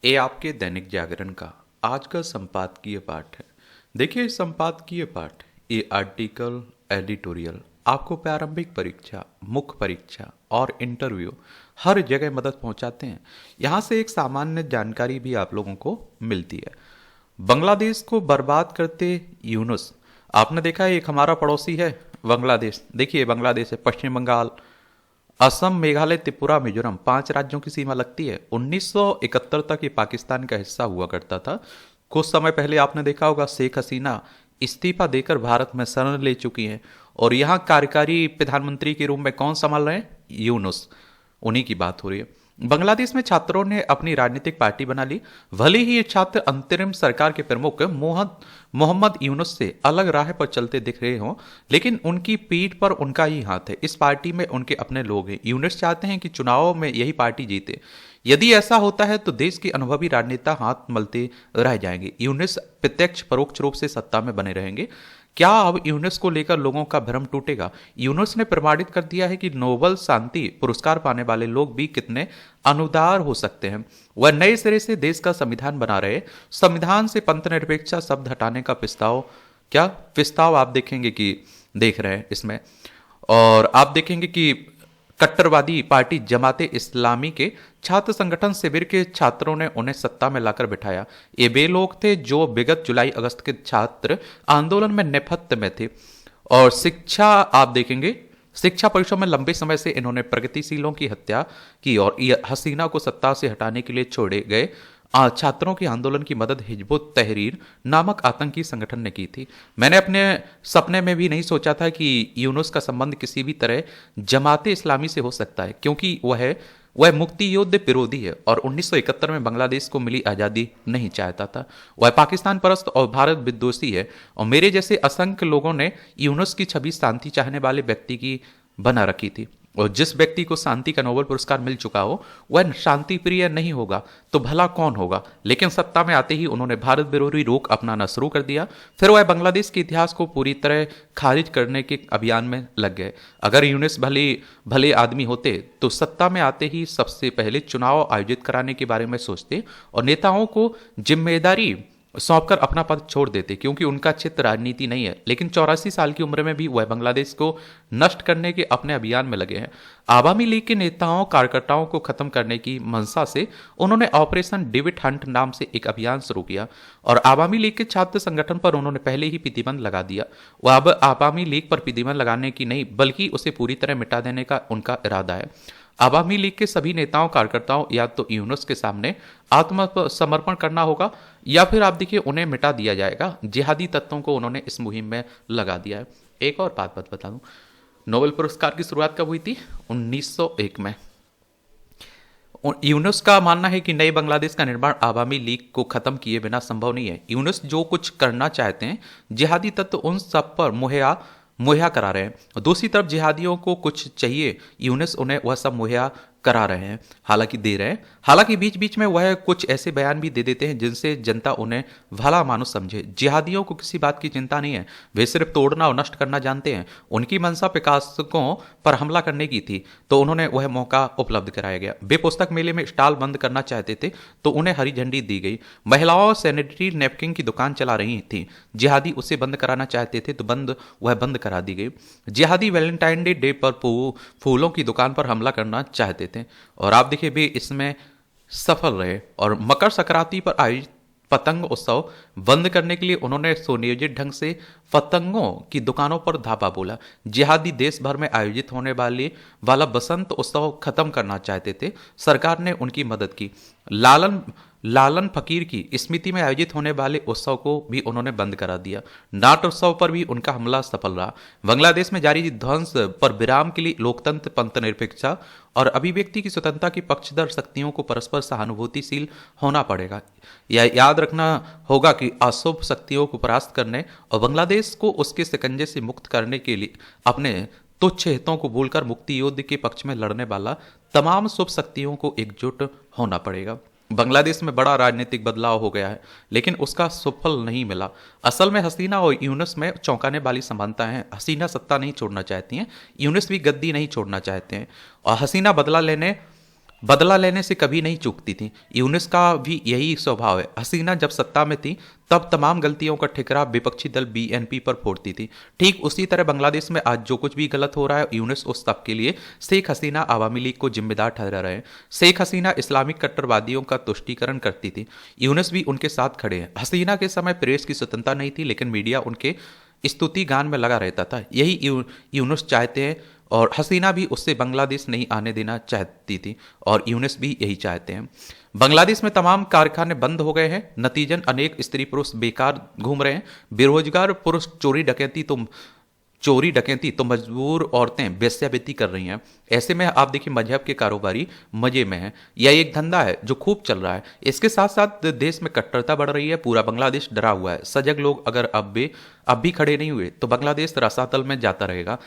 ये आपके दैनिक जागरण का आज का संपादकीय पाठ है। देखिए, संपादकीय पाठ ये आर्टिकल, एडिटोरियल आपको प्रारंभिक परीक्षा, मुख्य परीक्षा और इंटरव्यू हर जगह मदद पहुंचाते हैं। यहाँ से एक सामान्य जानकारी भी आप लोगों को मिलती है। बांग्लादेश को बर्बाद करते यूनुस। आपने देखा है, एक हमारा पड़ोसी है बांग्लादेश। देखिए, बांग्लादेश है, पश्चिम बंगाल, असम, मेघालय, त्रिपुरा, मिजोरम, 5 राज्यों की सीमा लगती है। 1971 तक ये पाकिस्तान का हिस्सा हुआ करता था। कुछ समय पहले आपने देखा होगा, शेख हसीना इस्तीफा देकर भारत में शरण ले चुकी हैं और यहाँ कार्यकारी प्रधानमंत्री के रूप में कौन संभाल रहे हैं? यूनुस। उन्हीं की बात हो रही है। बांग्लादेश में छात्रों ने अपनी राजनीतिक पार्टी बना ली। भले ही ये छात्र अंतरिम सरकार के प्रमुख मोहम्मद यूनुस से अलग राह पर चलते दिख रहे हों, लेकिन उनकी पीठ पर उनका ही हाथ है। इस पार्टी में उनके अपने लोग हैं। यूनुस चाहते हैं कि चुनाव में यही पार्टी जीते। यदि ऐसा होता है तो देश के अनुभवी राजनेता हाथ मलते रह जाएंगे। यूनुस प्रत्यक्ष परोक्ष रूप से सत्ता में बने रहेंगे। क्या अब यूनुस को लेकर लोगों का भ्रम टूटेगा? यूनुस ने प्रमाणित कर दिया है कि नोबेल शांति पुरस्कार पाने वाले लोग भी कितने अनुदार हो सकते हैं। वह नए सिरे से देश का संविधान बना रहे। संविधान से पंथनिरपेक्षता शब्द हटाने का प्रस्ताव आप देखेंगे कि देख रहे हैं इसमें। और आप देखेंगे कि कट्टरवादी पार्टी जमाते इस्लामी के छात्र संगठन शिविर के छात्रों ने उन्हें सत्ता में लाकर बिठाया। ये वे लोग थे जो विगत जुलाई अगस्त के छात्र आंदोलन में नेपथ्य में थे। और शिक्षा आप देखेंगे, शिक्षा परिषद में लंबे समय से इन्होंने प्रगतिशीलों की हत्या की और हसीना को सत्ता से हटाने के लिए छोड़े गए छात्रों के आंदोलन की मदद हिजबुत तहरीर नामक आतंकी संगठन ने की थी। मैंने अपने सपने में भी नहीं सोचा था कि यूनुस का संबंध किसी भी तरह जमाते इस्लामी से हो सकता है, क्योंकि वह मुक्ति योद्ध विरोधी है और 1971 में बांग्लादेश को मिली आज़ादी नहीं चाहता था। वह पाकिस्तान परस्त और भारत विद्वेषी है और मेरे जैसे असंख्य लोगों ने यूनुस की छवि शांति चाहने वाले व्यक्ति की बना रखी थी। और जिस व्यक्ति को शांति का नोबेल पुरस्कार मिल चुका हो वह शांति प्रिय नहीं होगा तो भला कौन होगा? लेकिन सत्ता में आते ही उन्होंने भारत विरोधी रोक अपनाना शुरू कर दिया। फिर वह बांग्लादेश के इतिहास को पूरी तरह खारिज करने के अभियान में लग गए। अगर यूनुस भले भले आदमी होते तो सत्ता में आते ही सबसे पहले चुनाव आयोजित कराने के बारे में सोचते और नेताओं को जिम्मेदारी सौंपकर अपना पद छोड़ देते, क्योंकि उनका चित्त राजनीति नहीं है। लेकिन 84 साल की उम्र में भी वह बांग्लादेश को नष्ट करने के अपने अभियान में लगे हैं। आवामी लीग के नेताओं कार्यकर्ताओं को खत्म करने की मंशा से उन्होंने ऑपरेशन डेविड हंट नाम से एक अभियान शुरू किया और आवामी लीग के छात्र संगठन पर उन्होंने पहले ही प्रतिबंध लगा दिया। वह अब आवामी लीग पर प्रतिबंध लगाने की नहीं बल्कि उसे पूरी तरह मिटा देने का उनका इरादा है। आवामी लीग के सभी नेताओं कार्यकर्ताओं या तो यूनुस के सामने आत्मसमर्पण करना होगा या फिर आप देखिए उन्हें मिटा दिया जाएगा। जिहादी तत्वों को उन्होंने इस मुहिम में लगा दिया है। एक और बात बता दूं, नोबेल पुरस्कार की शुरुआत कब हुई थी? 1901 में। यूनुस का मानना है कि नए बांग्लादेश का निर्माण आवामी लीग को खत्म किए बिना संभव नहीं है। यूनुस जो कुछ करना चाहते हैं जिहादी तत्व उन सब पर मुहैया करा रहे हैं। दूसरी तरफ जिहादियों को कुछ चाहिए, यूनुस उन्हें वह सब मुहैया करा रहे हैं, हालांकि बीच बीच में वह कुछ ऐसे बयान भी दे देते हैं जिनसे जनता उन्हें भला मानुस समझे। जिहादियों को किसी बात की चिंता नहीं है, वे सिर्फ तोड़ना और नष्ट करना जानते हैं। उनकी मंशा प्रकाशकों पर हमला करने की थी तो उन्होंने वह मौका उपलब्ध कराया गया। वे पुस्तक मेले में स्टॉल बंद करना चाहते थे तो उन्हें हरी झंडी दी गई। महिलाओं सैनिटरी नैपकिन की दुकान चला रही थी, जिहादी उसे बंद कराना चाहते थे तो वह बंद करा दी गई। जिहादी वैलेंटाइन डे पर फूलों की दुकान पर हमला करना चाहते थे और आप देखिए वे इसमें सफल रहे। और मकर संक्रांति पर आयोजित पतंग उत्सव बंद करने के लिए उन्होंने सुनियोजित ढंग से पतंगों की दुकानों पर धावा बोला। जिहादी देश भर में आयोजित होने वाला बसंत उत्सव खत्म करना चाहते थे, सरकार ने उनकी मदद की। लालन फकीर की स्मृति में आयोजित होने वाले उत्सव को भी उन्होंने बंद करा दिया। नाट उत्सव पर भी उनका हमला सफल रहा। बांग्लादेश में जारी ध्वंस पर विराम के लिए लोकतंत्र, पंथनिरपेक्षता और अभिव्यक्ति की स्वतंत्रता की पक्षधर शक्तियों को परस्पर सहानुभूतिशील होना पड़ेगा। यह याद रखना होगा कि अशुभ शक्तियों को परास्त करने और बांग्लादेश को उसके शिकंजे से मुक्त करने के लिए अपने तुच्छ हितों को भूलकर मुक्ति युद्ध के पक्ष में लड़ने वाला तमाम शुभ शक्तियों को एकजुट होना पड़ेगा। बांग्लादेश में बड़ा राजनीतिक बदलाव हो गया है लेकिन उसका सुफल नहीं मिला। असल में हसीना और यूनुस में चौंकाने वाली समानता है। हसीना सत्ता नहीं छोड़ना चाहती हैं, यूनुस भी गद्दी नहीं छोड़ना चाहते हैं और हसीना बदला लेने बदला लेने से कभी नहीं चूकती थी। यूनुस का भी यही स्वभाव है। हसीना जब सत्ता में थी तब तमाम गलतियों का ठिकरा विपक्षी दल बीएनपी पर फोड़ती थी। ठीक उसी तरह बांग्लादेश में आज जो कुछ भी गलत हो रहा है, यूनुस उस सब के लिए शेख हसीना आवामी लीग को जिम्मेदार ठहरा रहे हैं। शेख हसीना इस्लामिक कट्टरवादियों का तुष्टीकरण करती थी, यूनुस भी उनके साथ खड़े हैं। हसीना के समय प्रेस की स्वतंत्रता नहीं थी, लेकिन मीडिया उनके स्तुति गान में लगा रहता था। यही यूनुस चाहते हैं, और हसीना भी उससे बांग्लादेश नहीं आने देना चाहती थी, और यूनुस भी यही चाहते हैं। बांग्लादेश में तमाम कारखाने बंद हो गए हैं, नतीजन अनेक स्त्री पुरुष बेकार घूम रहे हैं। बेरोजगार पुरुष चोरी डकैती तो मजबूर औरतें वेश्यावृत्ति कर रही हैं। ऐसे में आप देखिए मजहब के कारोबारी मजे में हैं। यह एक धंधा है जो खूब चल रहा है। इसके साथ साथ देश में कट्टरता बढ़ रही है। पूरा बांग्लादेश डरा हुआ है। सजग लोग अगर अब भी खड़े नहीं हुए तो बांग्लादेश रसातल में जाता रहेगा,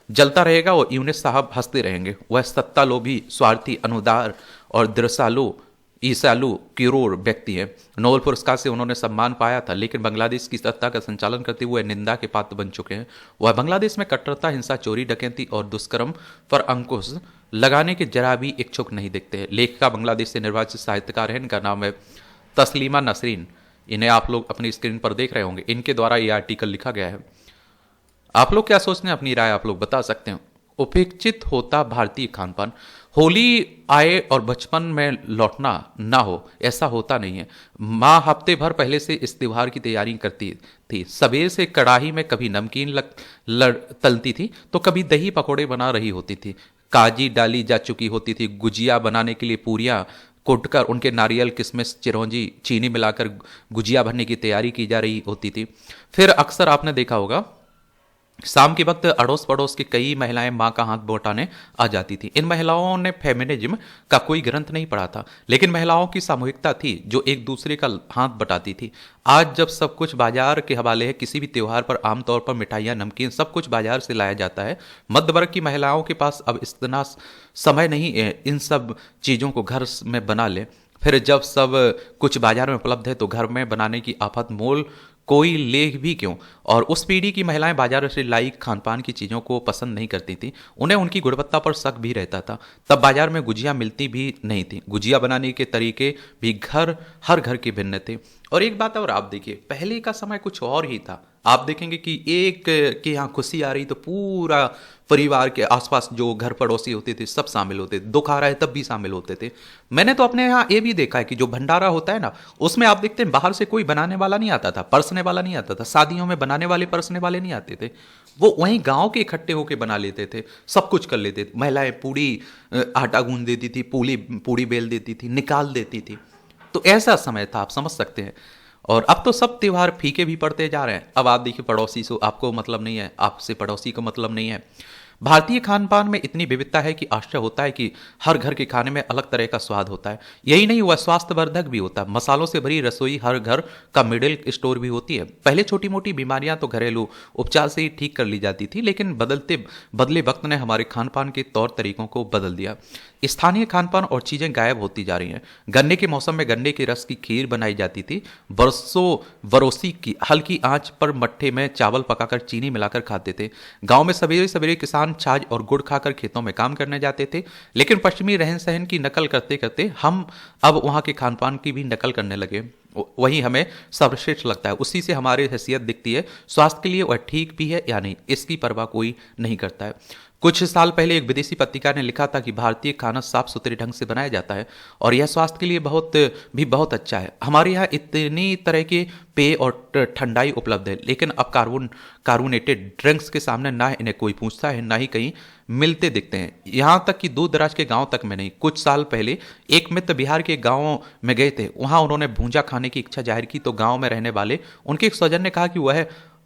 जलता रहेगा, और यूनुस साहब हंसते रहेंगे। वह सत्ता लोभी, स्वार्थी, अनुदार और ईसालू किरोड़ व्यक्ति है। नोबेल पुरस्कार से उन्होंने सम्मान पाया था, लेकिन बांग्लादेश की सत्ता का संचालन करते हुए निंदा के पात्र बन चुके हैं। वह बांग्लादेश में कट्टरता, हिंसा, चोरी डकैती और दुष्कर्म पर अंकुश लगाने के जरा भी इच्छुक नहीं दिखते हैं। लेखिका बांग्लादेश से निर्वाचित साहित्यकार है, इनका नाम है तस्लीमा नसरीन। इन्हें आप लोग अपनी स्क्रीन पर देख रहे होंगे। इनके द्वारा यह आर्टिकल लिखा गया है। आप लोग क्या सोचते हैं, अपनी राय आप लोग बता सकते हैं। उपेक्षित होता भारतीय खान पान। होली आए और बचपन में लौटना ना हो, ऐसा होता नहीं है। माँ हफ्ते भर पहले से इस त्योहार की तैयारी करती थी। सवेर से कड़ाही में कभी नमकीन तलती थी तो कभी दही पकौड़े बना रही होती थी। काजी डाली जा चुकी होती थी। गुजिया बनाने के लिए पूरियां कुटकर उनके नारियल, किशमिश, चिरौंजी, चीनी मिलाकर गुजिया भरने की तैयारी की जा रही होती थी। फिर अक्सर आपने देखा होगा शाम के वक्त अड़ोस पड़ोस की कई महिलाएं मां का हाथ बटाने आ जाती थी। इन महिलाओं ने फेमिनिज्म का कोई ग्रंथ नहीं पढ़ा था, लेकिन महिलाओं की सामूहिकता थी जो एक दूसरे का हाथ बटाती थी। आज जब सब कुछ बाजार के हवाले है, किसी भी त्योहार पर आमतौर पर मिठाइयाँ, नमकीन सब कुछ बाजार से लाया जाता है। मध्य वर्ग की महिलाओं के पास अब इतना समय नहीं है इन सब चीज़ों को घर में बना ले। फिर जब सब कुछ बाजार में उपलब्ध है तो घर में बनाने की आफत मोल कोई लेख भी क्यों। और उस पीढ़ी की महिलाएं बाजार से लाई खान पान की चीज़ों को पसंद नहीं करती थी। उन्हें उनकी गुणवत्ता पर शक भी रहता था। तब बाजार में गुजिया मिलती भी नहीं थी। गुजिया बनाने के तरीके भी हर घर के भिन्न थे। और एक बात और आप देखिए, पहले का समय कुछ और ही था। आप देखेंगे कि एक के यहाँ खुशी आ रही तो पूरा परिवार के आसपास जो घर पड़ोसी होते थे सब शामिल होते थे। दुख आ रहा है तब भी शामिल होते थे। मैंने तो अपने यहाँ ये भी देखा है कि जो भंडारा होता है ना, उसमें आप देखते हैं बाहर से कोई बनाने वाला नहीं आता था, परसने वाला नहीं आता था। शादियों में बनाने वाले परसने वाले नहीं आते थे, वो वहीं गांव के इकट्ठे होकर बना लेते थे, सब कुछ कर लेते थे। महिलाएं पूड़ी आटा गूंद देती थी, पूड़ी बेल देती थी, निकाल देती थी। तो ऐसा समय था, आप समझ सकते हैं। और अब तो सब त्योहार फीके भी पड़ते जा रहे हैं। अब आप देखिए पड़ोसी से आपको मतलब नहीं है, आपसे पड़ोसी को मतलब नहीं है। भारतीय खान पान में इतनी विविधता है कि आश्चर्य होता है कि हर घर के खाने में अलग तरह का स्वाद होता है। यही नहीं, वह स्वास्थ्यवर्धक भी होता है। मसालों से भरी रसोई हर घर का मिडिल स्टोर भी होती है। पहले छोटी मोटी बीमारियां तो घरेलू उपचार से ही ठीक कर ली जाती थी, लेकिन बदले वक्त ने हमारे खान पान के तौर तरीकों को बदल दिया। स्थानीय खान पान और चीज़ें गायब होती जा रही हैं। गन्ने के मौसम में गन्ने के रस की खीर बनाई जाती थी। बरोसी की हल्की आंच पर मट्ठे में चावल पकाकर चीनी मिलाकर खाते थे। गांव में सवेरे सवेरे किसान छाछ और गुड़ खाकर खेतों में काम करने जाते थे। लेकिन पश्चिमी रहन सहन की नकल करते करते हम अब वहाँ के खान पान की भी नकल करने लगे। वही हमें सर्वश्रेष्ठ लगता है, उसी से हमारी हैसियत दिखती है। स्वास्थ्य के लिए वह ठीक भी है या नहीं, इसकी परवाह कोई नहीं करता है। कुछ साल पहले एक विदेशी पत्रिका ने लिखा था कि भारतीय खाना साफ सुथरे ढंग से बनाया जाता है और यह स्वास्थ्य के लिए बहुत अच्छा है। हमारे यहाँ इतनी तरह के पेय और ठंडाई उपलब्ध है, लेकिन अब कार्बोनेटेड ड्रिंक्स के सामने ना इन्हें कोई पूछता है, ना ही कहीं मिलते दिखते हैं। यहाँ तक कि दूर दराज के गांव तक में नहीं। कुछ साल पहले एक मित्र बिहार के गांव में गए थे। वहाँ उन्होंने भूंजा खाने की इच्छा जाहिर की तो गांव में रहने वाले उनके एक स्वजन ने कहा कि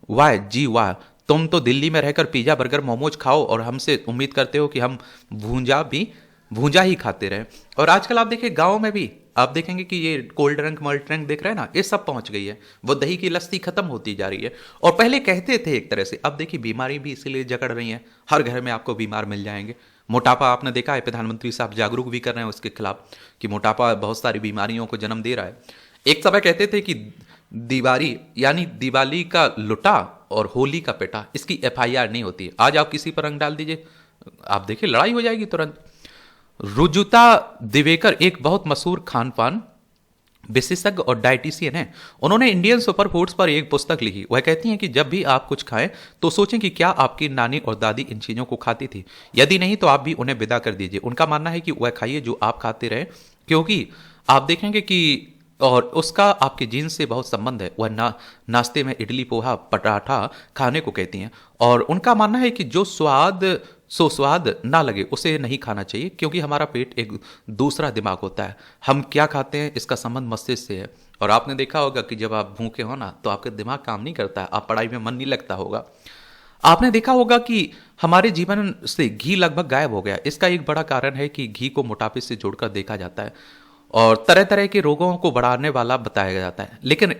वाह जी वाह, तुम तो दिल्ली में रहकर पिज्जा बर्गर मोमोज खाओ और हमसे उम्मीद करते हो कि हम भूंजा ही खाते रहें। और आजकल आप देखिए गांव में भी आप देखेंगे कि ये कोल्ड ड्रिंक मल्ट ड्रिंक देख रहे हैं ना, ये सब पहुंच गई है। वो दही की लस्सी खत्म होती जा रही है। और पहले कहते थे एक तरह से, अब देखिए बीमारी भी इसीलिए जकड़ रही है। हर घर में आपको बीमार मिल जाएंगे। मोटापा आपने देखा है, प्रधानमंत्री साहब जागरूक भी कर रहे हैं उसके खिलाफ कि मोटापा बहुत सारी बीमारियों को जन्म दे रहा है। एक समय कहते थे कि दिवाली का लुटा और होली का पेटा, इसकी FIR नहीं होती है। आज आप किसी पर रंग डाल दीजिए, आप देखिए लड़ाई हो जाएगी तुरंत। रुजुता दिवेकर एक बहुत मशहूर खान पान विशेषज्ञ और डाइटिशियन है। उन्होंने इंडियन सुपर फूड्स पर एक पुस्तक लिखी। वह कहती हैं कि जब भी आप कुछ खाएं तो सोचें कि क्या आपकी नानी और दादी इन चीज़ों को खाती थी। यदि नहीं तो आप भी उन्हें विदा कर दीजिए। उनका मानना है कि वह खाइए जो आप खाते रहे, क्योंकि आप देखेंगे कि और उसका आपके जीन्स से बहुत संबंध है। वह नाश्ते में इडली पोहा पराठा खाने को कहती हैं, और उनका मानना है कि जो स्वाद ना लगे उसे नहीं खाना चाहिए, क्योंकि हमारा पेट एक दूसरा दिमाग होता है। हम क्या खाते हैं इसका संबंध मस्तिष्क से है। और आपने देखा होगा कि जब आप भूखे हो ना तो आपका दिमाग काम नहीं करता है, आप पढ़ाई में मन नहीं लगता होगा। आपने देखा होगा कि हमारे जीवन से घी लगभग गायब हो गया। इसका एक बड़ा कारण है कि घी को मोटापे से जोड़कर देखा जाता है और तरह तरह के रोगों को बढ़ाने वाला बताया जाता है, लेकिन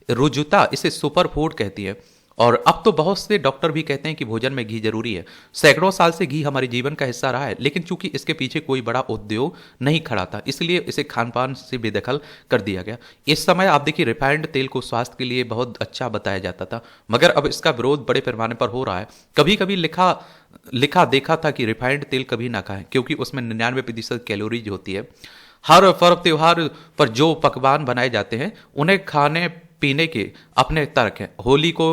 रुजुता इसे सुपर फूड कहती है। और अब तो बहुत से डॉक्टर भी कहते हैं कि भोजन में घी जरूरी है। सैकड़ों साल से घी हमारे जीवन का हिस्सा रहा है, लेकिन चूंकि इसके पीछे कोई बड़ा उद्योग नहीं खड़ा था, इसलिए इसे खान पान से बेदखल कर दिया गया। इस समय आप देखिए रिफाइंड तेल को स्वास्थ्य के लिए बहुत अच्छा बताया जाता था, मगर अब इसका विरोध बड़े पैमाने पर हो रहा है। कभी कभी लिखा देखा था कि रिफाइंड तेल कभी ना खाएं, क्योंकि उसमें 99% कैलोरीज होती है। हर पर्व त्योहार पर जो पकवान बनाए जाते हैं उन्हें खाने पीने के अपने तर्क हैं। होली को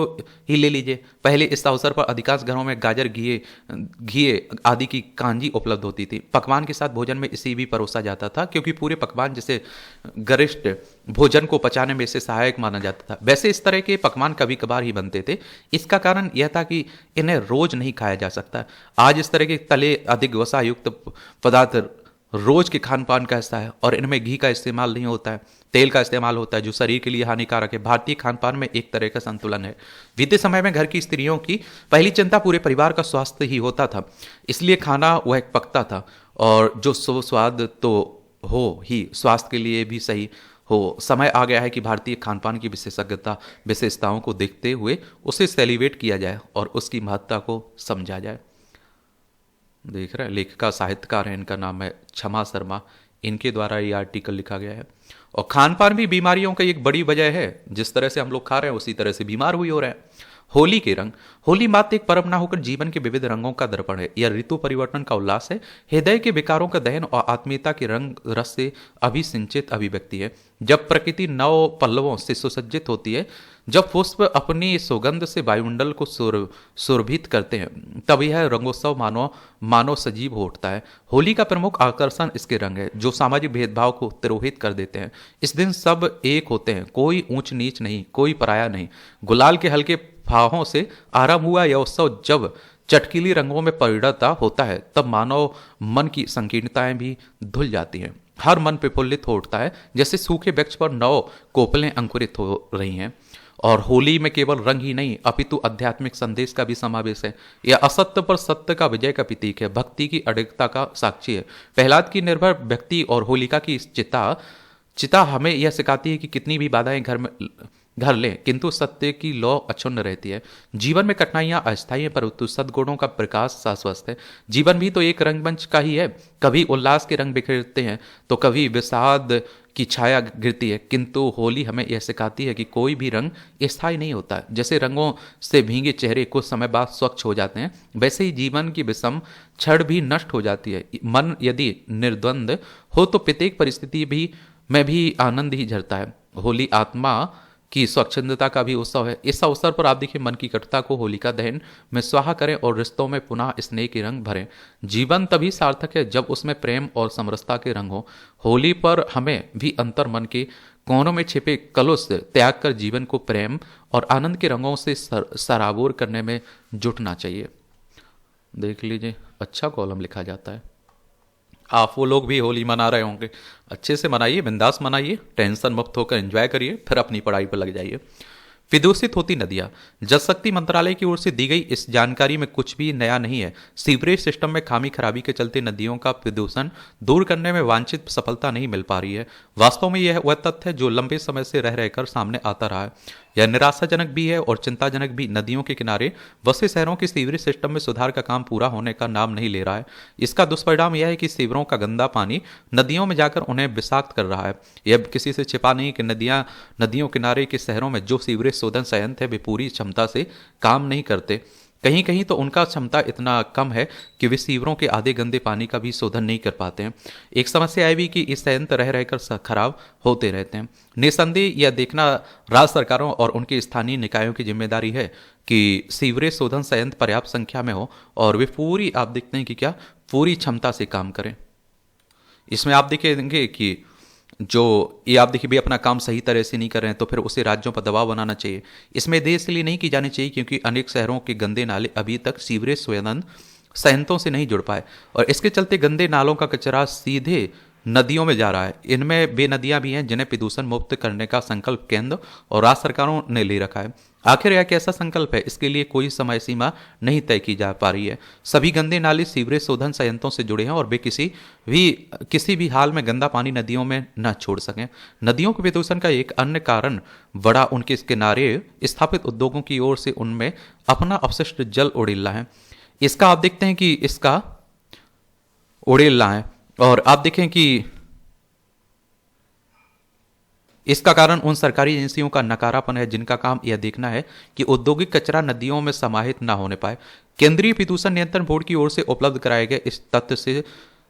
ही ले लीजिए। पहले इस अवसर पर अधिकांश घरों में गाजर घिए आदि की कांजी उपलब्ध होती थी। पकवान के साथ भोजन में इसी भी परोसा जाता था, क्योंकि पूरे पकवान जिसे गरिष्ठ भोजन को पचाने में इसे सहायक माना जाता था। वैसे इस तरह के पकवान कभी कभार ही बनते थे। इसका कारण यह था कि इन्हें रोज नहीं खाया जा सकता। आज इस तरह के तले अधिक वसा युक्त पदार्थ रोज के खान पान का हिस्सा है, और इनमें घी का इस्तेमाल नहीं होता है, तेल का इस्तेमाल होता है, जो शरीर के लिए हानिकारक है। भारतीय खान पान में एक तरह का संतुलन है। बीते समय में घर की स्त्रियों की पहली चिंता पूरे परिवार का स्वास्थ्य ही होता था, इसलिए खाना वह पकता था और जो स्वाद तो हो ही स्वास्थ्य के लिए भी सही हो। समय आ गया है कि भारतीय खान पान की विशेषताओं को देखते हुए उसे सेलिब्रेट किया जाए और उसकी महत्ता को समझा जाए। देख रहे हैं, लेखिका साहित्यकार है, इनका नाम है क्षमा शर्मा। इनके द्वारा ये आर्टिकल लिखा गया है। और खान पान भी बीमारियों का एक बड़ी वजह है। जिस तरह से हम लोग खा रहे हैं उसी तरह से बीमार हुई हो रहे हैं। होली के रंग। होली मात्र एक पर्व ना होकर जीवन के विविध रंगों का दर्पण है। यह ऋतु परिवर्तन का उल्लास है, हृदय के विकारों का दहन और आत्मीयता के रंग रस से अभिसिंचित अभिव्यक्ति है। जब प्रकृति नव पल्लवों से सुसज्जित होती है, जब पुष्प अपनी सुगंध से वायुमंडल को सुरभित करते हैं, तब यह रंगोत्सव मानव सजीव हो उठता है। होली का प्रमुख आकर्षण इसके रंग है, जो सामाजिक भेदभाव को तिरोहित कर देते हैं। इस दिन सब एक होते हैं, कोई ऊंच नीच नहीं, कोई पराया नहीं। गुलाल के हल्के फाहों से आरंभ हुआ यह उत्सव जब चटकीली रंगों में परिणत होता है, तब मानव मन की संकीर्णताएं भी धुल जाती हैं। हर मन प्रफुल्लित हो उठता है, जैसे सूखे वृक्ष पर नव कोपलें अंकुरित हो रही हैं। और होली में केवल रंग ही नहीं अपितु आध्यात्मिक संदेश का भी समावेश है। यह असत्य पर सत्य का विजय का प्रतीक है, भक्ति की अडिगता का साक्षी है। प्रहलाद की निर्भर व्यक्ति और होलिका की चिता हमें यह सिखाती है कि कितनी भी बाधाएं घर लें, किंतु सत्य की लौ अक्षुण्ण रहती है। जीवन में कठिनाइयां अस्थायी हैं, परंतु सद्गुणों का प्रकाश शाश्वत है। जीवन भी तो एक रंगमंच का ही है। कभी उल्लास के रंग बिखरते हैं तो कभी विषाद की छाया गिरती है, किंतु होली हमें यह सिखाती है कि कोई भी रंग स्थायी नहीं होता। जैसे रंगों से भीगे चेहरे कुछ समय बाद स्वच्छ हो जाते हैं, वैसे ही जीवन की विषम क्षण भी नष्ट हो जाती है। मन यदि निर्द्वंद हो तो प्रत्येक परिस्थिति में भी आनंद ही झरता है। होली आत्मा की स्वच्छंदता का भी उत्सव है। इस अवसर पर आप देखिए मन की कटुता को होलिका दहन में स्वाहा करें और रिश्तों में पुनः स्नेह के रंग भरें। जीवन तभी सार्थक है जब उसमें प्रेम और समरसता के रंग हो। होली पर हमें भी अंतर मन के कोनों में छिपे कलुष त्याग कर जीवन को प्रेम और आनंद के रंगों से सराबोर करने में जुटना चाहिए। देख लीजिए, अच्छा कॉलम लिखा जाता है। आप वो लोग भी होली मना रहे होंगे, अच्छे से मनाइए, बिंदास मनाइए, टेंशन मुक्त होकर एंजॉय करिए, फिर अपनी पढ़ाई पर लग जाइए। विदूषित होती नदियां। जल शक्ति मंत्रालय की ओर से दी गई इस जानकारी में कुछ भी नया नहीं है। सीवरेज सिस्टम में खामी खराबी के चलते नदियों का प्रदूषण दूर करने में वांछित सफलता नहीं मिल पा रही है। वास्तव में यह वह तथ्य है जो लंबे समय से रह रहकर सामने आता रहा है। यह निराशाजनक भी है और चिंताजनक भी। नदियों के किनारे बसे शहरों के सीवरेज सिस्टम में सुधार का काम पूरा होने का नाम नहीं ले रहा है। इसका दुष्परिणाम यह है कि सीवरों का गंदा पानी नदियों में जाकर उन्हें विषाक्त कर रहा है। यह किसी से छिपा नहीं कि नदियों किनारे के शहरों में जो सीवरेज शोधन संयंत्र है वे पूरी क्षमता से काम नहीं करते। कहीं कहीं तो उनका क्षमता इतना कम है कि वे सीवरों के आधे गंदे पानी का भी शोधन नहीं कर पाते हैं। एक समस्या है भी कि इस संयंत्र रह रहकर खराब होते रहते हैं। निसंदेह यह देखना राज्य सरकारों और उनके स्थानीय निकायों की जिम्मेदारी है कि सीवरेज शोधन संयंत्र पर्याप्त संख्या में हो और वे पूरी, आप देखते हैं कि क्या, पूरी क्षमता से काम करें। इसमें आप देखेंगे कि जो ये आप देखिए भी अपना काम सही तरह से नहीं कर रहे हैं तो फिर उसे राज्यों पर दबाव बनाना चाहिए। इसमें देर इसलिए नहीं की जानी चाहिए क्योंकि अनेक शहरों के गंदे नाले अभी तक सीवरेज शोधन संयंत्रों से नहीं जुड़ पाए और इसके चलते गंदे नालों का कचरा सीधे नदियों में जा रहा है। इनमें वे नदियां भी हैं जिन्हें प्रदूषण मुक्त करने का संकल्प केंद्र और राज्य सरकारों ने ले रखा है। आखिर यह कैसा संकल्प है, इसके लिए कोई समय सीमा नहीं तय की जा पा रही है। सभी गंदे नाले सीवरेज शोधन संयंत्रों से जुड़े हैं और वे किसी भी हाल में गंदा पानी नदियों में न छोड़ सकें। नदियों के प्रदूषण का एक अन्य कारण बड़ा उनके किनारे स्थापित उद्योगों की ओर से उनमें अपना अपशिष्ट जल उड़ेलना है। इसका आप देखते हैं कि इसका उड़ेलना है और आप देखें कि इसका कारण उन सरकारी एजेंसियों का नकारापन है जिनका काम यह देखना है कि औद्योगिक कचरा नदियों में समाहित न होने पाए। केंद्रीय प्रदूषण नियंत्रण बोर्ड की ओर से उपलब्ध कराए गए इस तथ्य से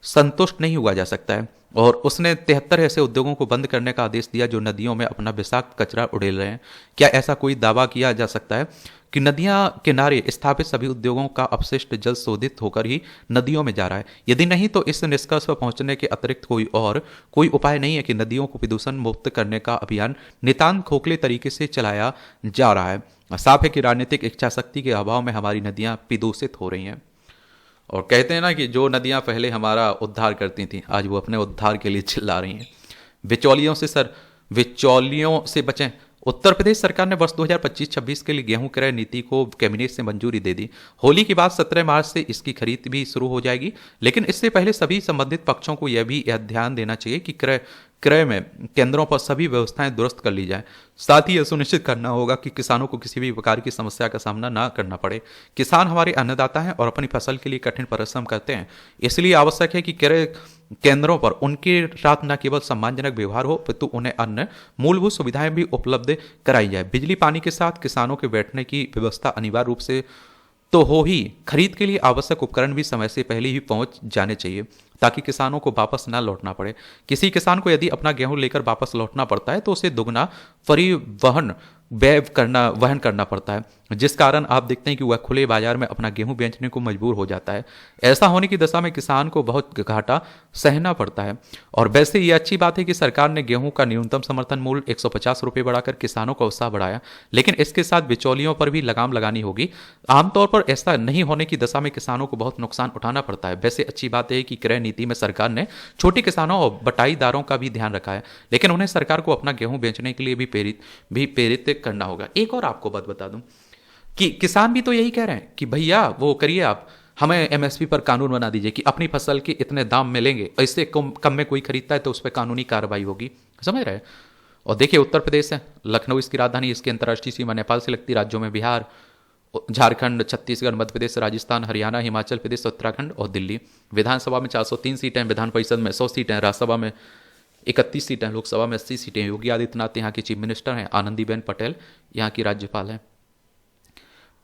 संतुष्ट नहीं हुआ जा सकता है और उसने 73 ऐसे उद्योगों को बंद करने का आदेश दिया जो नदियों में अपना विषाक्त कचरा उड़ेल रहे हैं। क्या ऐसा कोई दावा किया जा सकता है कि नदियां किनारे स्थापित सभी उद्योगों का अपशिष्ट जल शोधित होकर ही नदियों में जा रहा है? यदि नहीं तो इस निष्कर्ष पर पहुंचने के अतिरिक्त कोई उपाय नहीं है कि नदियों को प्रदूषण मुक्त करने का अभियान नितांत खोखले तरीके से चलाया जा रहा है। साफ है कि राजनीतिक इच्छा शक्ति के अभाव में हमारी नदियां प्रदूषित हो रही हैं। और कहते हैं ना कि जो नदियां पहले हमारा उद्धार करती थी आज वो अपने उद्धार के लिए चिल्ला रही हैं। बिचौलियों से बचें। उत्तर प्रदेश सरकार ने वर्ष 2025-26 के लिए गेहूं क्रय नीति को कैबिनेट से मंजूरी दे दी। होली के बाद 17 मार्च से इसकी खरीद भी शुरू हो जाएगी, लेकिन इससे पहले सभी संबंधित पक्षों को यह ध्यान देना चाहिए कि क्रय में केंद्रों पर सभी व्यवस्थाएं दुरुस्त कर ली जाए। साथ ही यह सुनिश्चित करना होगा कि किसानों को किसी भी प्रकार की समस्या का सामना ना करना पड़े। किसान हमारे अन्नदाता हैं और अपनी फसल के लिए कठिन परिश्रम करते हैं, इसलिए आवश्यक है कि क्रय केंद्रों पर उनके साथ न केवल सम्मानजनक व्यवहार हो पितु उन्हें अन्य मूलभूत सुविधाएं भी उपलब्ध कराई जाए। बिजली पानी के साथ किसानों के बैठने की व्यवस्था अनिवार्य रूप से तो हो ही, खरीद के लिए आवश्यक उपकरण भी समय से पहले ही पहुंच जाने चाहिए ताकि किसानों को वापस ना लौटना पड़े। किसी किसान को यदि अपना गेहूं लेकर वापस लौटना पड़ता है तो उसे दुगना परिवहन वहन करना पड़ता है, जिस कारण आप देखते हैं कि वह खुले बाजार में अपना गेहूं बेचने को मजबूर हो जाता है। ऐसा होने की दशा में किसान को बहुत घाटा सहना पड़ता है। और वैसे ये अच्छी बात है कि सरकार ने गेहूं का न्यूनतम समर्थन मूल्य 150 रुपये बढ़ाकर किसानों का उत्साह बढ़ाया, लेकिन इसके साथ बिचौलियों पर भी लगाम लगानी होगी। आमतौर पर ऐसा नहीं होने की दशा में किसानों को बहुत नुकसान उठाना पड़ता है। वैसे अच्छी बात है कि क्रय नीति में सरकार ने छोटे किसानों और बटाईदारों का भी ध्यान रखा है, लेकिन उन्हें सरकार को अपना गेहूं बेचने के लिए भी प्रेरित करना होगा। एक और आपको बात बता दूं कि किसान भी तो यही कह रहे हैं कि भैया वो करिए, आप हमें एमएसपी पर कानून बना दीजिए कि अपनी फसल के इतने दाम मिलेंगे, इससे कम में कोई खरीदता है तो उस पर कानूनी कार्रवाई होगी। समझ रहे हैं? और देखिए उत्तर प्रदेश है, लखनऊ इसकी राजधानी, इसकी अंतर्राष्ट्रीय सीमा नेपाल से लगती। राज्यों में बिहार, झारखंड, छत्तीसगढ़, मध्य प्रदेश, राजस्थान, हरियाणा, हिमाचल प्रदेश, उत्तराखंड और दिल्ली। विधानसभा में 403 सीटें, विधान परिषद में 100 सीटें, राज्यसभा में 31 सीटें, लोकसभा में 80 सीटें। योगी आदित्यनाथ यहाँ की चीफ मिनिस्टर हैं, आनंदीबेन पटेल यहाँ की राज्यपाल हैं।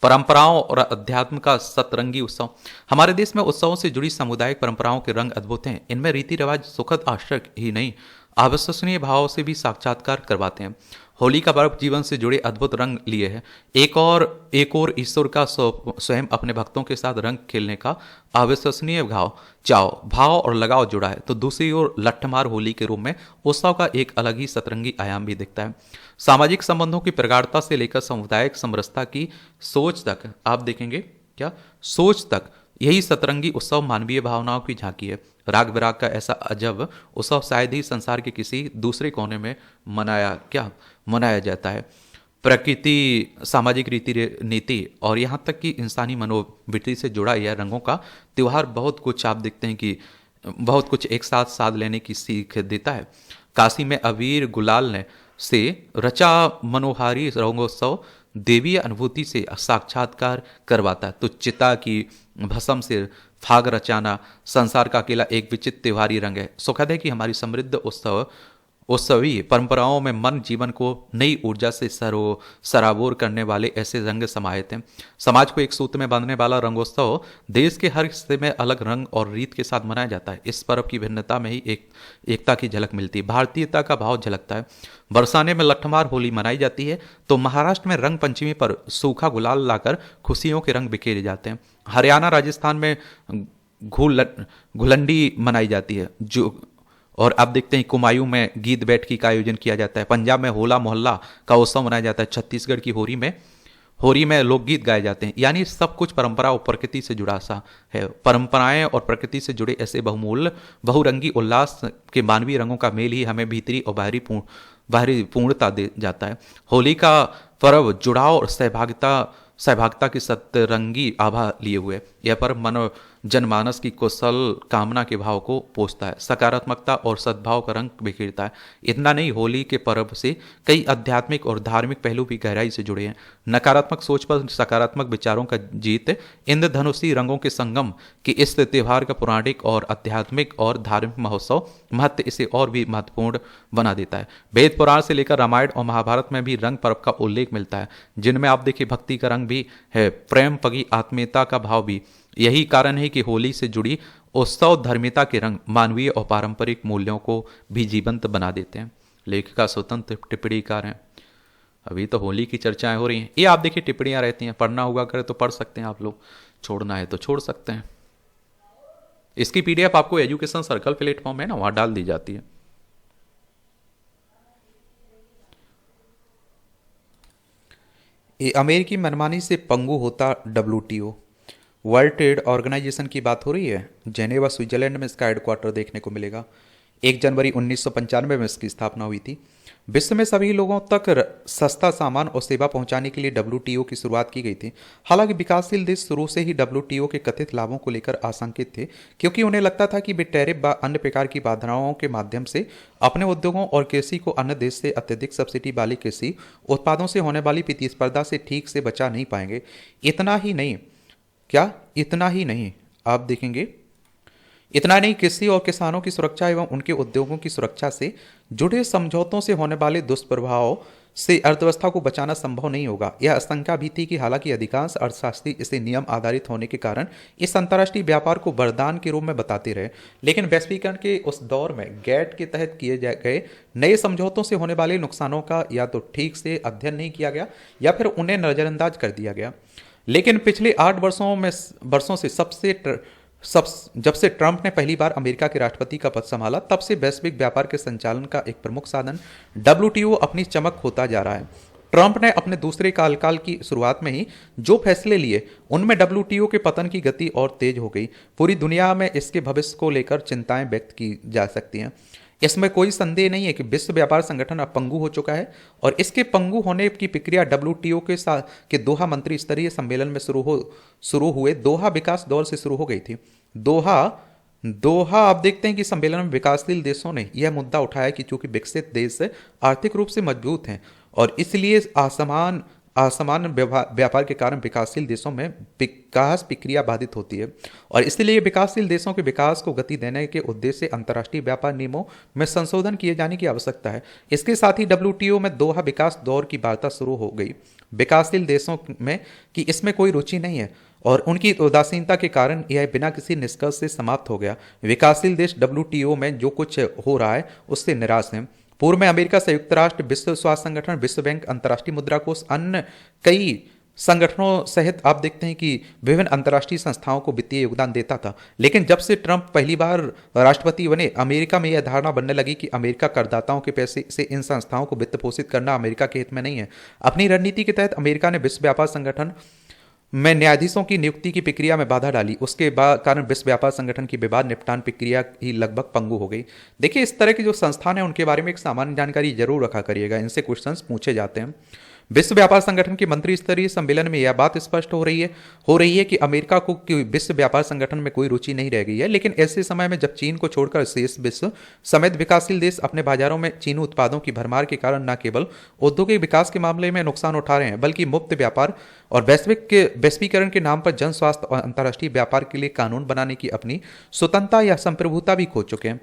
परंपराओं और अध्यात्म का सतरंगी उत्सव। हमारे देश में उत्सवों से जुड़ी सामुदायिक परंपराओं के रंग अद्भुत हैं। इनमें रीति रिवाज सुखद आश्चर्य ही नहीं, अविश्वसनीय भाव से भी साक्षात्कार करवाते हैं। होली का पर्व जीवन से जुड़े अद्भुत रंग लिए है। एक और ईश्वर का स्वयं अपने भक्तों के साथ रंग खेलने का अविश्वसनीय भाव और लगाव जुड़ा है, तो दूसरी ओर लट्ठमार होली के रूप में उत्सव का एक अलग ही सतरंगी आयाम भी दिखता है। सामाजिक संबंधों की प्रगाढ़ता से लेकर सामुदायिक समरसता की सोच तक, आप देखेंगे क्या सोच तक, यही सतरंगी उत्सव मानवीय भावनाओं की झांकी है। राग विराग का ऐसा अजब उत्सव शायद ही संसार के किसी दूसरे कोने में मनाया जाता है। प्रकृति, सामाजिक नीति और यहाँ तक कि इंसानी मनोवृत्ति से जुड़ा यह रंगों का त्यौहार बहुत कुछ, आप देखते हैं कि बहुत कुछ एक साथ साध लेने की सीख देता है। काशी में अबीर गुलाल ने से रचा मनोहारी रंगोत्सव देवीय अनुभूति से साक्षात्कार करवाता है, तो चिता की भस्म से फाग रचाना संसार का अकेला एक विचित्र त्योहारी रंग है। सुखद है कि हमारी समृद्ध उत्सव उत्सवी परंपराओं में मन जीवन को नई ऊर्जा से सराबोर करने वाले ऐसे रंग समाहित हैं। समाज को एक सूत्र में बांधने वाला रंगोत्सव देश के हर हिस्से में अलग रंग और रीत के साथ मनाया जाता है। इस पर्व की भिन्नता में ही एकता की झलक मिलती है, भारतीयता का भाव झलकता है। बरसाने में लठमार होली मनाई जाती है तो महाराष्ट्र में रंग पंचमी पर सूखा गुलाल लाकर खुशियों के रंग बिखेरे जाते हैं। हरियाणा राजस्थान में घुलंडी मनाई जाती है जो और अब देखते हैं कुमायूं में गीत बैठकी का आयोजन किया जाता है। पंजाब में होला मोहल्ला का उत्सव मनाया जाता है। छत्तीसगढ़ की होरी में लोकगीत गाए जाते हैं। यानी सब कुछ परंपरा और प्रकृति से जुड़ा सा है। परंपराएं और प्रकृति से जुड़े ऐसे बहुमूल्य बहुरंगी उल्लास के मानवीय रंगों का मेल ही हमें भीतरी और बाहरी पूर्णता दे जाता है। होली का पर्व जुड़ाव और सहभागिता की सतरंगी आभा लिए हुए। यह पर्व मन जनमानस की कुशल कामना के भाव को पोषता है, सकारात्मकता और सद्भाव का रंग बिखेरता है। इतना नहीं, होली के पर्व से कई आध्यात्मिक और धार्मिक पहलू भी गहराई से जुड़े हैं। नकारात्मक सोच पर सकारात्मक विचारों का जीत, इंद्रधनुषी रंगों के संगम के इस त्योहार का पौराणिक और आध्यात्मिक और धार्मिक महत्व इसे और भी महत्वपूर्ण बना देता है। वेद पुराण से लेकर रामायण और महाभारत में भी रंग पर्व का उल्लेख मिलता है, जिनमें आप देखिए भक्ति का रंग भी है, प्रेम पगी आत्मीयता का भाव भी। यही कारण है कि होली से जुड़ी उत्सव धर्मिता के रंग मानवीय और पारंपरिक मूल्यों को भी जीवंत बना देते हैं। लेखिका स्वतंत्र टिप्पणीकार हैं। अभी तो होली की चर्चाएं हो रही हैं। ये आप देखिए टिप्पणियां रहती हैं, पढ़ना हुआ करे तो पढ़ सकते हैं आप लोग, छोड़ना है तो छोड़ सकते हैं। इसकी पीडीएफ आपको एजुकेशन सर्कल प्लेटफॉर्म है ना, वहां डाल दी जाती है। ये अमेरिकी मनमानी से पंगु होता WTO, वर्ल्ड ट्रेड ऑर्गेनाइजेशन की बात हो रही है। जेनेवा स्विट्जरलैंड में इसका हेडक्वार्टर देखने को मिलेगा। 1 जनवरी 1995 में इसकी स्थापना हुई थी। विश्व में सभी लोगों तक सस्ता सामान और सेवा पहुंचाने के लिए WTO की शुरुआत की गई थी। हालांकि विकासशील देश शुरू से ही WTO के कथित लाभों को लेकर आशंकित थे, क्योंकि उन्हें लगता था कि वे टैरिफ व अन्य प्रकार की बाधाओं के माध्यम से अपने उद्योगों और कृषि को अन्य देश से अत्यधिक सब्सिडी वाली कृषि उत्पादों से होने वाली प्रतिस्पर्धा से ठीक से बचा नहीं पाएंगे। इतना ही नहीं, आप देखेंगे, इतना नहीं, कृषि और किसानों की सुरक्षा एवं उनके उद्योगों की सुरक्षा से जुड़े समझौतों से होने वाले दुष्प्रभाव से अर्थव्यवस्था को बचाना संभव नहीं होगा। यह आशंका भी थी कि हालांकि अधिकांश अर्थशास्त्री इसे नियम आधारित होने के कारण इस अंतर्राष्ट्रीय व्यापार को वरदान के रूप में बताते रहे, लेकिन वैश्वीकरण के उस दौर में गैट के तहत किए गए नए समझौतों से होने वाले नुकसानों का या तो ठीक से अध्ययन नहीं किया गया या फिर उन्हें नजरअंदाज कर दिया गया। लेकिन पिछले 8 वर्षों से जब से ट्रंप ने पहली बार अमेरिका के राष्ट्रपति का पद संभाला, तब से वैश्विक व्यापार के संचालन का एक प्रमुख साधन WTO अपनी चमक खोता जा रहा है। ट्रंप ने अपने दूसरे कार्यकाल की शुरुआत में ही जो फैसले लिए, उनमें WTO के पतन की गति और तेज हो गई। पूरी दुनिया में इसके भविष्य को लेकर चिंताएं व्यक्त की जा सकती हैं। इसमें कोई संदेह नहीं है कि विश्व व्यापार संगठन अब पंगु हो चुका है और इसके पंगु होने की प्रक्रिया WTO के दोहा मंत्री स्तरीय सम्मेलन में शुरू हुए दोहा विकास दौर से शुरू हो गई थी। दोहा आप देखते हैं कि सम्मेलन में विकासशील देशों ने यह मुद्दा उठाया कि चूंकि विकसित देश आर्थिक रूप से मजबूत हैं और इसलिए असमान व्यापार के कारण विकासशील देशों में विकास प्रक्रिया बाधित होती है और इसलिए विकासशील देशों के विकास को गति देने के उद्देश्य से अंतर्राष्ट्रीय व्यापार नियमों में संशोधन किए जाने की आवश्यकता है। इसके साथ ही WTO में दोहा विकास दौर की वार्ता शुरू हो गई। विकासशील देशों में कि इसमें कोई रुचि नहीं है और उनकी उदासीनता के कारण यह बिना किसी निष्कर्ष से समाप्त हो गया। विकासशील देश WTO में जो कुछ हो रहा है उससे निराश हैं। पूर्व में अमेरिका, संयुक्त राष्ट्र, विश्व स्वास्थ्य संगठन, विश्व बैंक, अंतर्राष्ट्रीय मुद्रा कोष, अन्य कई संगठनों सहित आप देखते हैं कि विभिन्न अंतर्राष्ट्रीय संस्थाओं को वित्तीय योगदान देता था। लेकिन जब से ट्रंप पहली बार राष्ट्रपति बने, अमेरिका में यह धारणा बनने लगी कि अमेरिका करदाताओं के पैसे से इन संस्थाओं को वित्त पोषित करना अमेरिका के हित में नहीं है। अपनी रणनीति के तहत अमेरिका ने विश्व व्यापार संगठन में न्यायाधीशों की नियुक्ति की प्रक्रिया में बाधा डाली। उसके कारण विश्व व्यापार संगठन की विवाद निपटान प्रक्रिया ही लगभग पंगु हो गई। देखिए, इस तरह के जो संस्थान है उनके बारे में एक सामान्य जानकारी जरूर रखा करिएगा, इनसे क्वेश्चंस पूछे जाते हैं। विश्व व्यापार संगठन के मंत्री स्तरीय सम्मेलन में यह बात स्पष्ट हो रही है कि अमेरिका को विश्व व्यापार संगठन में कोई रुचि नहीं रह गई है। लेकिन ऐसे समय में जब चीन को छोड़कर शेष विश्व समेत विकासशील देश अपने बाजारों में चीनी उत्पादों की भरमार के कारण न केवल औद्योगिक विकास के मामले में नुकसान उठा रहे हैं, बल्कि मुक्त व्यापार और वैश्वीकरण के नाम पर जन स्वास्थ्य और अंतर्राष्ट्रीय व्यापार के लिए कानून बनाने की अपनी स्वतंत्रता या संप्रभुता भी खो चुके हैं।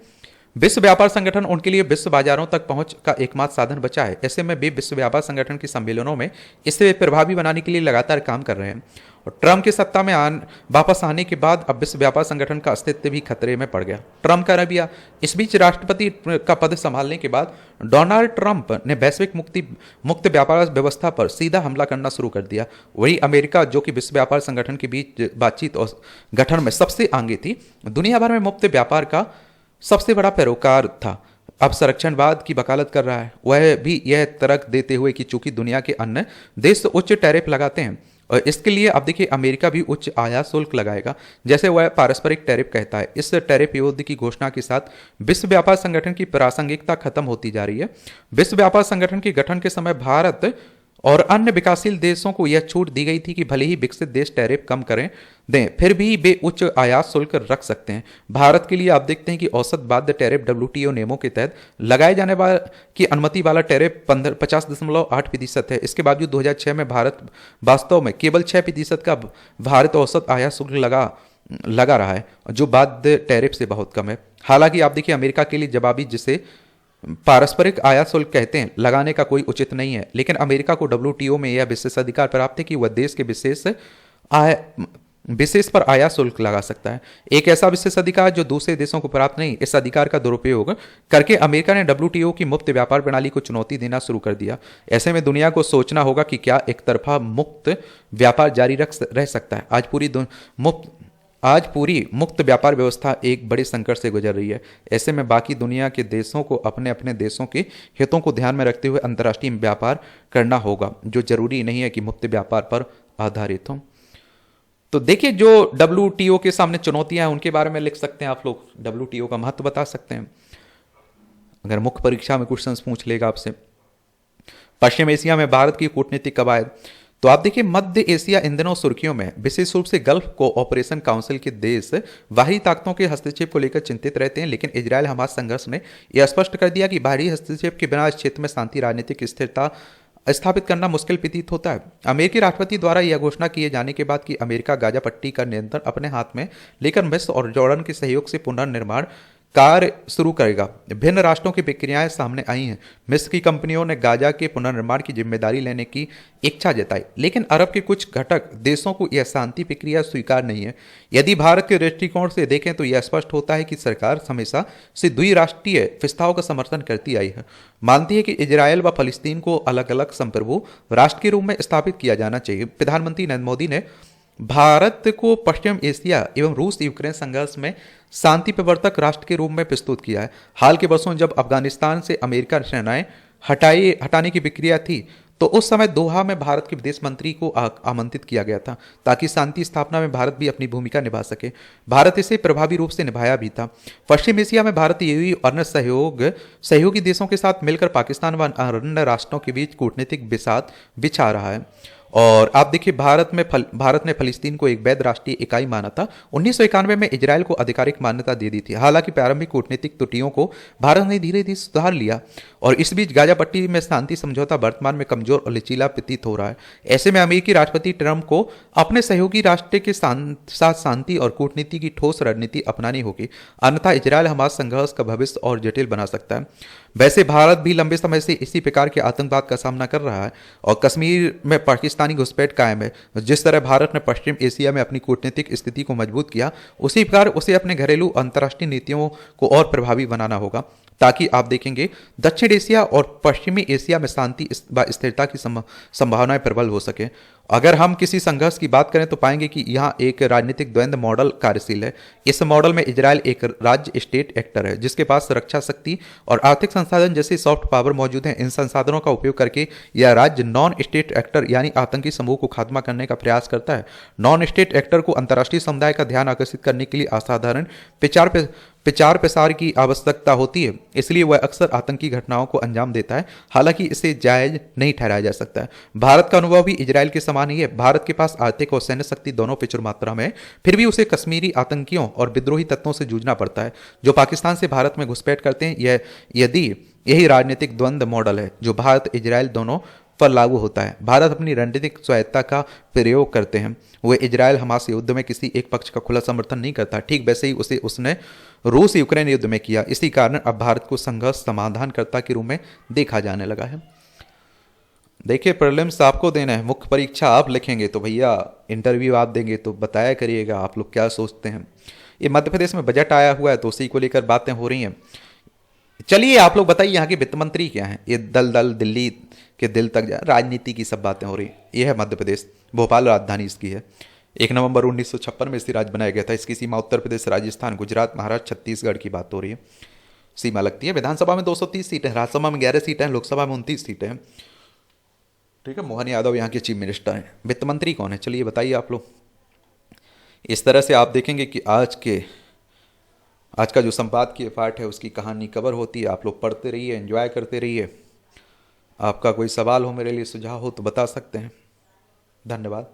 विश्व व्यापार संगठन उनके लिए विश्व बाजारों तक पहुंच का एकमात्र साधन बचा है। ऐसे में भी विश्व व्यापार संगठन के सम्मेलनों में इसे प्रभावी बनाने के लिए लगातार काम कर रहे हैं। और ट्रम्प के सत्ता में वापस आने के बाद अब विश्व व्यापार संगठन का अस्तित्व भी खतरे में पड़ गया। ट्रम्प का रवैया। इस बीच राष्ट्रपति का पद संभालने के बाद डोनाल्ड ट्रंप ने वैश्विक मुक्त व्यापार व्यवस्था पर सीधा हमला करना शुरू कर दिया। वही अमेरिका, जो कि विश्व व्यापार संगठन के बीच बातचीत और गठन में सबसे आगे थी, दुनिया भर में मुक्त व्यापार का सबसे बड़ा पैरोकार था, अब संरक्षणवाद की वकालत कर रहा है। वह भी यह तर्क देते हुए कि चूंकि दुनिया के अन्य देश उच्च टैरिफ लगाते हैं और इसके लिए अब देखिए अमेरिका भी उच्च आयात शुल्क लगाएगा, जैसे वह पारस्परिक टैरिफ कहता है। इस टैरिफ युद्ध की घोषणा के साथ विश्व व्यापार संगठन की प्रासंगिकता खत्म होती जा रही है। विश्व व्यापार संगठन के गठन के समय भारत और अन्य विकासशील देशों को यह छूट दी गई थी कि भले ही विकसित देश टैरिफ कम करें दें, फिर भी वे उच्च आयात शुल्क रख सकते हैं। भारत के लिए आप देखते हैं कि औसत बाध्य टैरिफ डब्ल्यूटीओ नियमों के तहत लगाए जाने वाला की अनुमति वाला टैरिफ 50.8% है। इसके बावजूद 2006 में भारत वास्तव में केवल 6% का भारत औसत आयात शुल्क लगा रहा है, जो बाध्य टैरिफ से बहुत कम है। हालांकि आप देखिए अमेरिका के लिए जवाबी, जिसे पारस्परिक आयात शुल्क कहते हैं, लगाने का कोई उचित नहीं है, लेकिन अमेरिका को डब्ल्यूटीओ में यह विशेष अधिकार प्राप्त है कि वह देश के विशेष पर आयात शुल्क लगा सकता है। एक ऐसा विशेष अधिकार जो दूसरे देशों को प्राप्त नहीं। इस अधिकार का दुरुपयोग करके अमेरिका ने डब्ल्यूटीओ की मुक्त व्यापार प्रणाली को चुनौती देना शुरू कर दिया। ऐसे में दुनिया को सोचना होगा कि क्या एक तरफा मुक्त व्यापार जारी रह सकता है। आज पूरी मुक्त व्यापार व्यवस्था एक बड़े संकट से गुजर रही है। ऐसे में बाकी दुनिया के देशों को अपने अपने देशों के हितों को ध्यान में रखते हुए अंतर्राष्ट्रीय व्यापार करना होगा, जो जरूरी नहीं है कि मुक्त व्यापार पर आधारित हो। तो देखिए, जो डब्ल्यूटीओ के सामने चुनौतियां हैं उनके बारे में लिख सकते हैं आप लोग, डब्ल्यूटीओ का महत्व बता सकते हैं। अगर मुख्य परीक्षा में क्वेश्चन पूछ लेगा आपसे, पश्चिम एशिया में भारत की कूटनीतिक कवायद, तो आप देखिए मध्य एशिया इन दिनों सुर्खियों में, विशेष रूप से गल्फ कोऑपरेशन काउंसिल के देश बाहरी ताकतों के हस्तक्षेप को लेकर चिंतित रहते हैं। लेकिन इजरायल हमास संघर्ष ने यह स्पष्ट कर दिया कि बाहरी हस्तक्षेप के बिना इस क्षेत्र में शांति, राजनीतिक स्थिरता स्थापित करना मुश्किल प्रतीत होता है। अमेरिकी राष्ट्रपति द्वारा यह घोषणा किए जाने के बाद कि अमेरिका गाजा पट्टी का नियंत्रण अपने हाथ में लेकर मिस्र और जॉर्डन के सहयोग से पुनर्निर्माण कार्य शुरू करेगा, भिन्न राष्ट्रों की प्रक्रियाएं सामने आई हैं। मिस्र की कंपनियों ने गाजा के पुनर्निर्माण की जिम्मेदारी लेने की इच्छा जताई, लेकिन अरब के कुछ घटक देशों को यह शांति प्रक्रिया स्वीकार नहीं है। यदि भारत के दृष्टिकोण से देखें तो यह स्पष्ट होता है कि सरकार हमेशा से द्विराष्ट्रीय प्रस्ताव का समर्थन करती आई है, मानती है कि इजरायल व फलस्तीन को अलग अलग संप्रभु राष्ट्र के रूप में स्थापित किया जाना चाहिए। प्रधानमंत्री नरेंद्र मोदी ने भारत को पश्चिम एशिया एवं रूस यूक्रेन संघर्ष में शांति प्रवर्तक राष्ट्र के रूप में प्रस्तुत किया है। हाल के वर्षों जब अफगानिस्तान से अमेरिका सेनाएं हटाने की प्रक्रिया थी, तो उस समय दोहा में भारत के विदेश मंत्री को आमंत्रित किया गया था ताकि शांति स्थापना में भारत भी अपनी भूमिका निभा सके। भारत इसे प्रभावी रूप से निभाया भी था। पश्चिम एशिया में भारत यूएई और अन्य सहयोगी देशों के साथ मिलकर पाकिस्तान व अन्य राष्ट्रों के बीच कूटनीतिक बिसात बिछा रहा है। और आप देखिए भारत ने फलस्तीन को एक वैध राष्ट्रीय इकाई माना था। 1991 में इजरायल को आधिकारिक मान्यता दे दी थी। हालांकि प्रारंभिक कूटनीतिक त्रुटियों को भारत ने धीरे धीरे सुधार लिया और इस बीच गाजा पट्टी में शांति समझौता वर्तमान में कमजोर और लचीला प्रतीत हो रहा है। ऐसे में अमेरिकी राष्ट्रपति ट्रंप को अपने सहयोगी राष्ट्र के साथ शांति और कूटनीति की ठोस रणनीति अपनानी होगी, अन्यथा इजरायल हमास संघर्ष का भविष्य और जटिल बना सकता है। वैसे भारत भी लंबे समय से इसी प्रकार के आतंकवाद का सामना कर रहा है और कश्मीर में पाकिस्तानी घुसपैठ कायम है। जिस तरह भारत ने पश्चिम एशिया में अपनी कूटनीतिक स्थिति को मजबूत किया, उसी प्रकार उसे अपने घरेलू अंतर्राष्ट्रीय नीतियों को और प्रभावी बनाना होगा, ताकि आप देखेंगे दक्षिण एशिया और पश्चिमी एशिया में शांति व स्थिरता की संभावनाएं प्रबल हो सके। अगर हम किसी संघर्ष की बात करें तो पाएंगे कि यहाँ एक राजनीतिक द्वंद्व मॉडल कार्यशील है। इस मॉडल में इजरायल एक राज्य स्टेट एक्टर है जिसके पास रक्षा शक्ति और आर्थिक संसाधन जैसे सॉफ्ट पावर मौजूद हैं। इन संसाधनों का उपयोग करके यह राज्य नॉन स्टेट एक्टर यानी आतंकी समूह को खात्मा करने का प्रयास करता है। नॉन स्टेट एक्टर को अंतर्राष्ट्रीय समुदाय का ध्यान आकर्षित करने के लिए असाधारण प्रचार प्रसार की आवश्यकता होती है, इसलिए वह अक्सर आतंकी घटनाओं को अंजाम देता है। हालांकि इसे जायज नहीं ठहराया जा सकता है। भारत का अनुभव भी इजरायल के समान ही है। भारत के पास आर्थिक और सैन्य शक्ति दोनों प्रचुर मात्रा में है, फिर भी उसे कश्मीरी आतंकियों और विद्रोही तत्वों से जूझना पड़ता है जो पाकिस्तान से भारत में घुसपैठ करते हैं। यही राजनीतिक द्वंद्व मॉडल है जो भारत इजरायल दोनों पर लागू होता है। भारत अपनी रणनीतिक स्वायत्ता का प्रयोग करते हैं। वह इजरायल हमास युद्ध में किसी एक पक्ष का खुला समर्थन नहीं करता। ठीक वैसे ही उसने रूस यूक्रेन युद्ध में किया। इसी कारण अब भारत को संघर्ष समाधानकर्ता के रूप में देखा जाने लगा है। देखिए, प्रीलिम्स आपको देना है, मुख्य परीक्षा आप लिखेंगे, तो भैया इंटरव्यू आप देंगे तो बताया करिएगा आप लोग क्या सोचते हैं। ये मध्य प्रदेश में बजट आया हुआ है तो उसी को लेकर बातें हो रही हैं। चलिए आप लोग बताइए यहाँ के वित्त मंत्री क्या हैं। ये दल दिल्ली के दिल तक जा, राजनीति की सब बातें हो रही हैं। ये है मध्य प्रदेश, भोपाल राजधानी इसकी है। 1 नवंबर 1956 में इसे राज्य बनाया गया था। इसकी सीमा उत्तर प्रदेश, राजस्थान, गुजरात, महाराष्ट्र, छत्तीसगढ़ की बात हो रही है। सीमा लगती है। विधानसभा में 230 सीटें हैं, राज्यसभा में 11 सीटें हैं, लोकसभा में 29 सीटें हैं। ठीक है, मोहन यादव यहाँ के चीफ मिनिस्टर हैं। वित्त मंत्री कौन है, चलिए बताइए आप लोग। इस तरह से आप देखेंगे कि आज का जो संपादकीय पाठ है उसकी कहानी कवर होती है। आप लोग पढ़ते रहिए, एंजॉय करते रहिए। आपका कोई सवाल हो, मेरे लिए सुझाव हो तो बता सकते हैं। धन्यवाद।